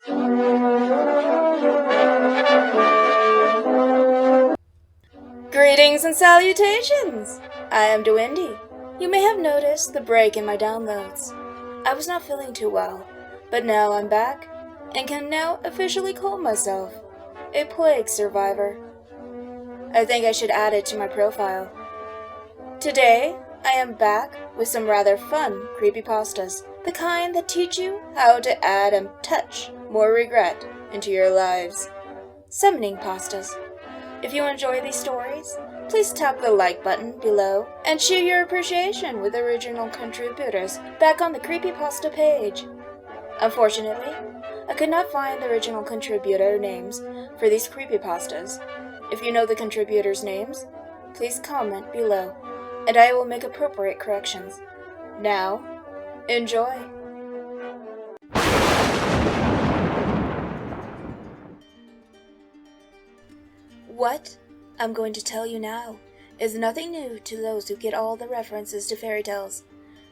Greetings and salutations! I am Duwende. You may have noticed the break in my downloads. I was not feeling too well, but now I'm back and can now officially call myself a plague survivor. I think I should add it to my profile. Today, I am back with some rather fun creepypastas, the kind that teach you how to add a touch more regret into your lives. Summoning pastas. If you enjoy these stories, please tap the like button below and share your appreciation with original contributors back on the creepypasta page. Unfortunately, I could not find the original contributor names for these creepypastas. If you know the contributors' names, please comment below, and I will make appropriate corrections. Now, enjoy! What I'm going to tell you now is nothing new to those who get all the references to fairy tales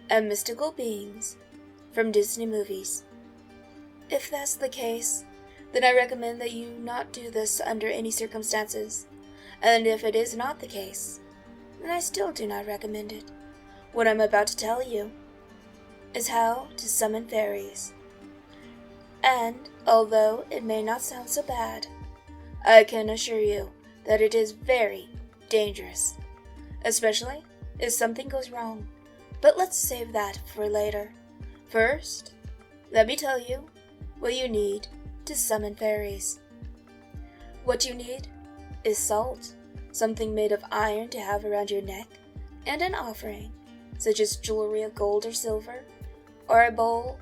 and mystical beings from Disney movies. If that's the case, then I recommend that you not do this under any circumstances, and if it is not the case, then I still do not recommend it. What I'm about to tell you is how to summon fairies. And although it may not sound so bad, I can assure you that it is very dangerous, especially if something goes wrong. But let's save that for later. First, let me tell you what you need to summon fairies. What you need is salt, something made of iron to have around your neck, and an offering, such as jewelry of gold or silver, or a bowl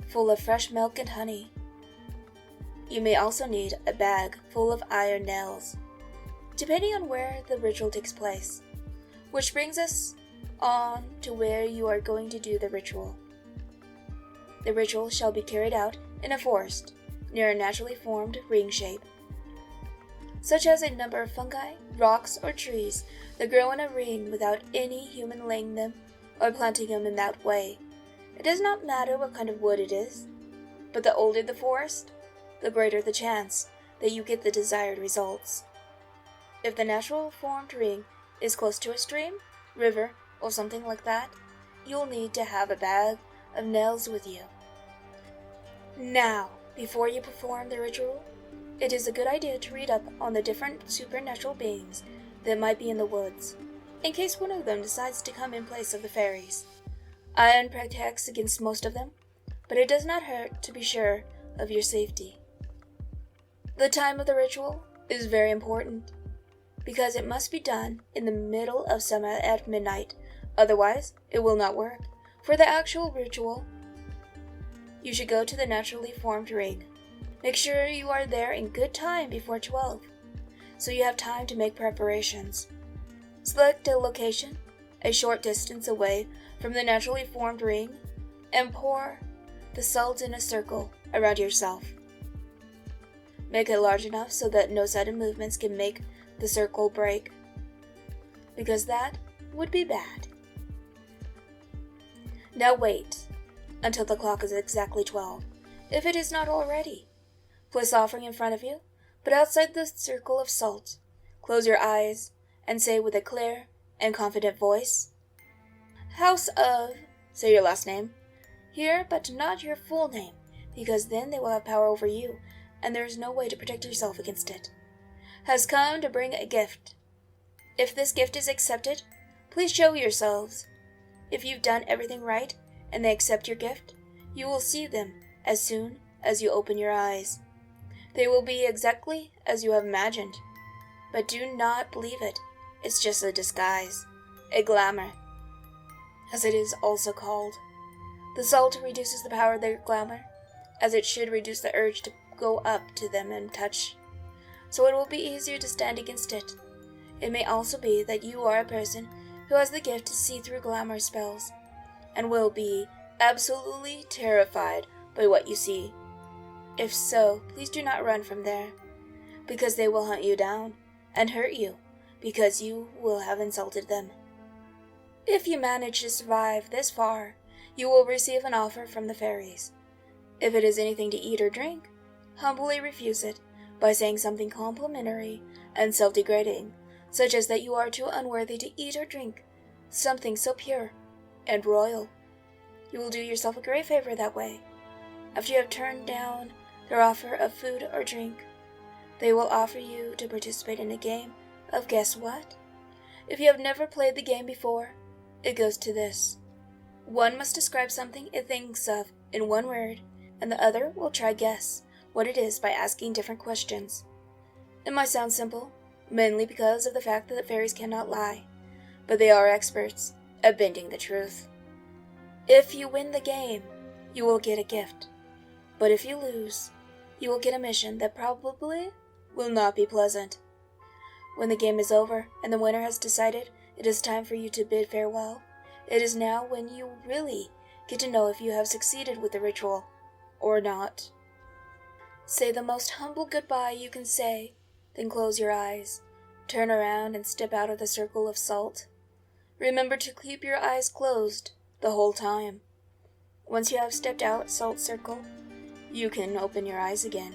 full of fresh milk and honey. You may also need a bag full of iron nails, depending on where the ritual takes place, which brings us on to where you are going to do the ritual. The ritual shall be carried out in a forest near a naturally formed ring shape, such as a number of fungi, rocks, or trees that grow in a ring without any human laying them or planting them in that way. It does not matter what kind of wood it is, but the older the forest, the greater the chance that you get the desired results. If the natural formed ring is close to a stream, river, or something like that, you'll need to have a bag of nails with you. Now, before you perform the ritual, it is a good idea to read up on the different supernatural beings that might be in the woods, in case one of them decides to come in place of the fairies. Iron protects against most of them, but it does not hurt to be sure of your safety. The time of the ritual is very important, because it must be done in the middle of summer at midnight, otherwise it will not work. For the actual ritual, you should go to the naturally formed ring. Make sure you are there in good time before 12, so you have time to make preparations. Select a location a short distance away from the naturally formed ring, and pour the salt in a circle around yourself. Make it large enough so that no sudden movements can make the circle break, because that would be bad. Now wait until the clock is exactly 12, if it is not already. Place the offering in front of you, but outside the circle of salt. Close your eyes and say with a clear and confident voice, "House of," say your last name here, but not your full name, because then they will have power over you, and there is no way to protect yourself against it, "has come to bring a gift. If this gift is accepted, please show yourselves. If you've done everything right and they accept your gift, you will see them as soon as you open your eyes. They will be exactly as you have imagined, but do not believe it. It's just a disguise, a glamour, as it is also called. The salt reduces the power of their glamour, as it should reduce the urge to go up to them and touch, so it will be easier to stand against it. It may also be that you are a person who has the gift to see through glamour spells, and will be absolutely terrified by what you see. If so, please do not run from there, because they will hunt you down and hurt you, because you will have insulted them. If you manage to survive this far, you will receive an offer from the fairies. If it is anything to eat or drink, humbly refuse it by saying something complimentary and self-degrading, such as that you are too unworthy to eat or drink something so pure and royal. You will do yourself a great favor that way. After you have turned down their offer of food or drink, they will offer you to participate in a game of guess what? If you have never played the game before, it goes to this. One must describe something it thinks of in one word, and the other will try guess what it is by asking different questions. It might sound simple, mainly because of the fact that fairies cannot lie, but they are experts at bending the truth. If you win the game, you will get a gift, but if you lose, you will get a mission that probably will not be pleasant. When the game is over and the winner has decided it is time for you to bid farewell, it is now when you really get to know if you have succeeded with the ritual or not. Say the most humble goodbye you can say, then close your eyes, turn around and step out of the circle of salt. Remember to keep your eyes closed the whole time. Once you have stepped out salt circle, you can open your eyes again.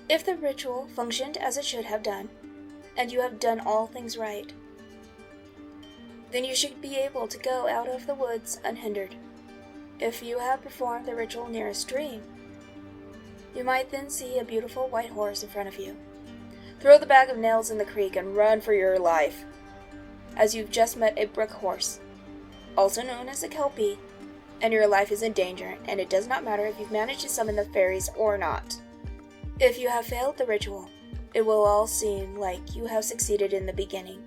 If the ritual functioned as it should have done, and you have done all things right, then you should be able to go out of the woods unhindered. If you have performed the ritual near a stream, you might then see a beautiful white horse in front of you. Throw the bag of nails in the creek and run for your life, as you've just met a brook horse, also known as a kelpie, and your life is in danger, and it does not matter if you've managed to summon the fairies or not. If you have failed the ritual, it will all seem like you have succeeded in the beginning.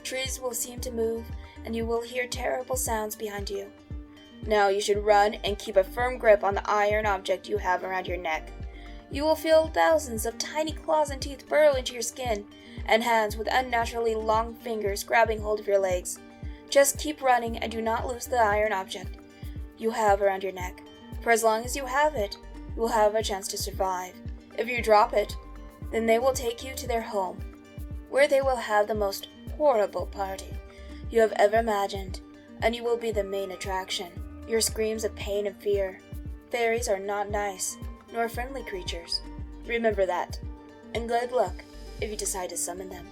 Trees will seem to move, and you will hear terrible sounds behind you. Now you should run and keep a firm grip on the iron object you have around your neck. You will feel thousands of tiny claws and teeth burrow into your skin, and hands with unnaturally long fingers grabbing hold of your legs. Just keep running and do not lose the iron object you have around your neck. For as long as you have it, you will have a chance to survive. If you drop it, then they will take you to their home, where they will have the most horrible party you have ever imagined, and you will be the main attraction. Your screams of pain and fear. Fairies are not nice, nor friendly creatures. Remember that, and good luck if you decide to summon them.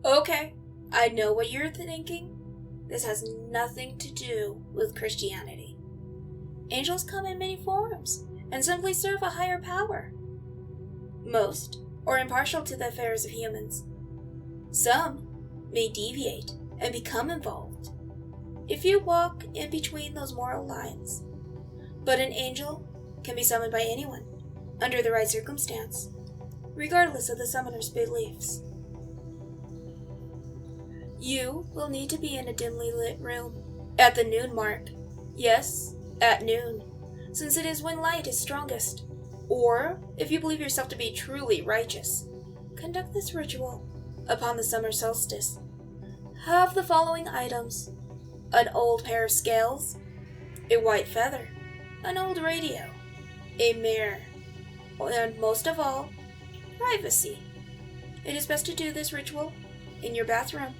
Okay, I know what you're thinking. This has nothing to do with Christianity. Angels come in many forms and simply serve a higher power. Most are impartial to the affairs of humans. Some may deviate and become involved if you walk in between those moral lines. But an angel can be summoned by anyone, under the right circumstance, regardless of the summoner's beliefs. You will need to be in a dimly lit room at the noon mark. Yes, at noon, since it is when light is strongest. Or, if you believe yourself to be truly righteous, conduct this ritual upon the summer solstice. Have the following items: an old pair of scales, a white feather, an old radio, a mirror, and most of all, privacy. It is best to do this ritual in your bathroom.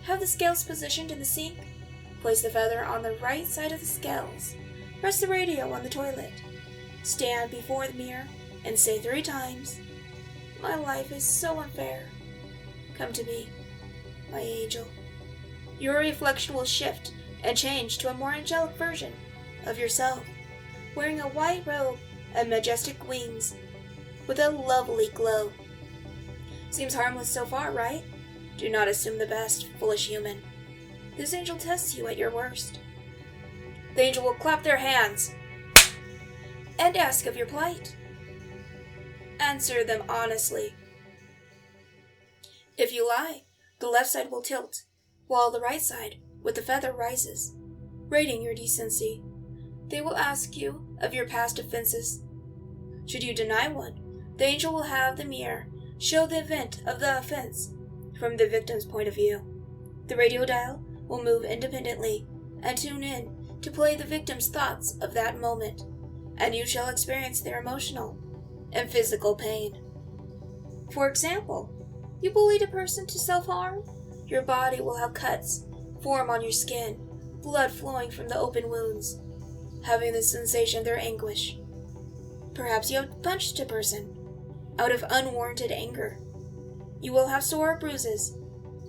Have the scales positioned in the sink. Place the feather on the right side of the scales. Press the radio on the toilet. Stand before the mirror and say 3 times, "My life is so unfair. Come to me, my angel." Your reflection will shift and change to a more angelic version of yourself, wearing a white robe and majestic wings with a lovely glow. Seems harmless so far, right? Do not assume the best, foolish human. This angel tests you at your worst. The angel will clap their hands and ask of your plight. Answer them honestly. If you lie, the left side will tilt, while the right side, with the feather, rises, rating your decency. They will ask you of your past offenses. Should you deny one, the angel will have the mirror show the event of the offense from the victim's point of view. The radio dial will move independently and tune in to play the victim's thoughts of that moment, and you shall experience their emotional and physical pain. For example, you bullied a person to self-harm? Your body will have cuts form on your skin, blood flowing from the open wounds, having the sensation of their anguish. Perhaps you have punched a person out of unwarranted anger. You will have sore bruises,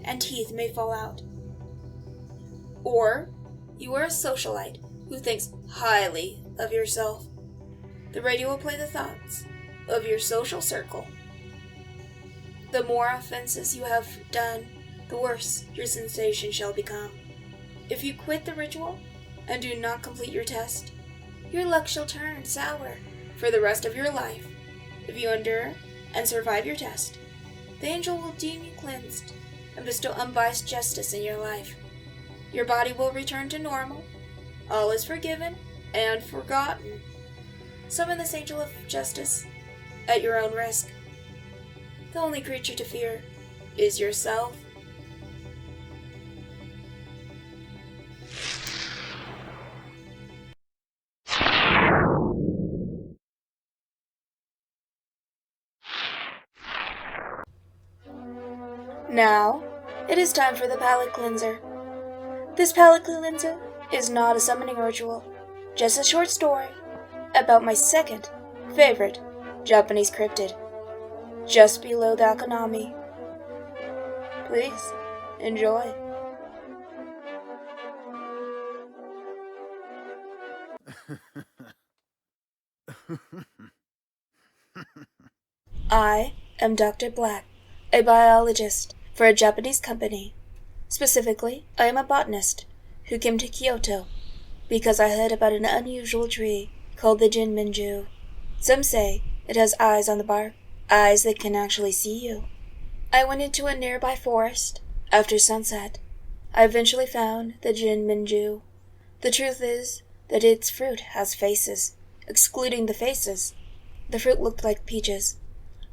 and teeth may fall out. Or you are a socialite who thinks highly of yourself. The radio will play the thoughts of your social circle. The more offenses you have done, the worse your sensation shall become. If you quit the ritual and do not complete your test, your luck shall turn sour for the rest of your life. If you endure and survive your test, the angel will deem you cleansed and bestow unbiased justice in your life. Your body will return to normal. All is forgiven and forgotten. Summon this angel of justice at your own risk. The only creature to fear is yourself. Now, it is time for the palate cleanser. This palate cleanser is not a summoning ritual, just a short story about my second favorite Japanese cryptid, just below the Akonami. Please, enjoy. I am Dr. Black, a biologist for a Japanese company. Specifically, I am a botanist who came to Kyoto because I heard about an unusual tree called the Jinminju. Some say it has eyes on the bark, eyes that can actually see you. I went into a nearby forest after sunset. I eventually found the Jinminju. The truth is that its fruit has faces. Excluding the faces, the fruit looked like peaches.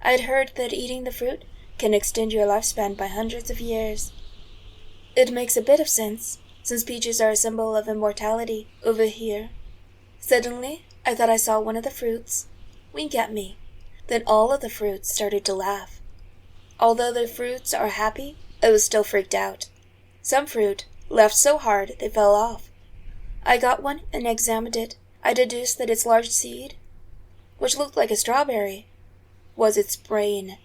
I had heard that eating the fruit can extend your lifespan by hundreds of years. It makes a bit of sense, since peaches are a symbol of immortality over here. Suddenly, I thought I saw one of the fruits wink at me. Then all of the fruits started to laugh. Although the fruits are happy, I was still freaked out. Some fruit laughed so hard they fell off. I got one and examined it. I deduced that its large seed, which looked like a strawberry, was its brain.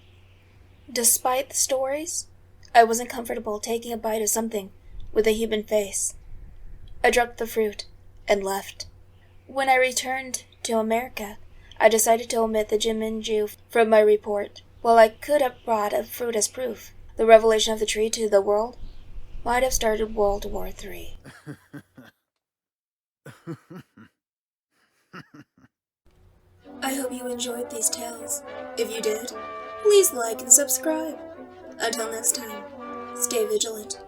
Despite the stories, I wasn't comfortable taking a bite of something with a human face. I dropped the fruit and left. When I returned to America, I decided to omit the Jinminju from my report. While I could have brought a fruit as proof, the revelation of the tree to the world might have started World War III. I hope you enjoyed these tales. If you did, please like and subscribe. Until next time, stay vigilant.